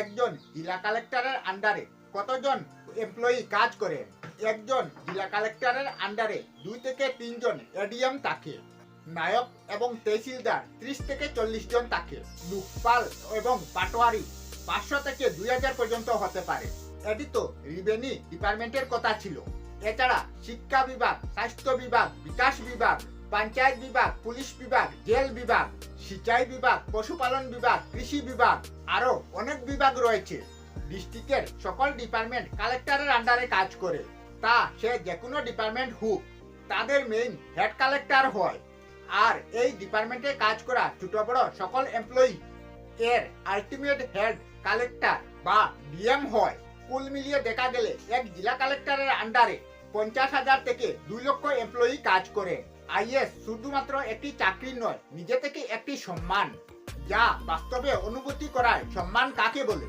একজন জেলা কালেক্টরের আন্ডারে কতজন এমপ্লয়ি কাজ করে? একজন জেলা কালেক্টরের আন্ডারে 2 থেকে 3 জন এডিএম থাকে। নায়ক এবং তহসিলদার 30 থেকে 40 জন থাকে। লোকপাল এবং পাটোয়ারি 500 থেকে 2000 পর্যন্ত হতে পারে। এটি তো রেভিনিউ ডিপার্টমেন্টের কথা ছিল। এছাড়া শিক্ষা বিভাগ, স্বাস্থ্য বিভাগ, বিকাশ বিভাগ, পঞ্চায়েত বিভাগ, পুলিশ বিভাগ, জেল বিভাগ, সিঁচাই বিভাগ, পশুপালন বিভাগ, কৃষি বিভাগ আরো অনেক বিভাগ রয়েছে। ডিস্ট্রিক্টের সকল ডিপার্টমেন্ট কালেক্টরের আন্ডারে কাজ করে। তা সে যে কোনো ডিপার্টমেন্ট হোক, তাদের মেইন হেড কালেক্টর হয়। আর এই ডিপার্টমেন্টে কাজ করা ছোট বড় সকল এমপ্লয়ি এর আলটিমেট হেড কালেক্টর বা ডিএম হয়। কুল মিলিয়ে দেখা গেলে এক জেলা কালেক্টরের আন্ডারে 50,000 থেকে 2 লক্ষ এমপ্লয়ি কাজ করে। আইএস শুধুমাত্র একটি চাকরি নয়, নিজে থেকে একটি সম্মান, যা বাস্তবে অনুভূতি করায়। সম্মান কাকে বলে?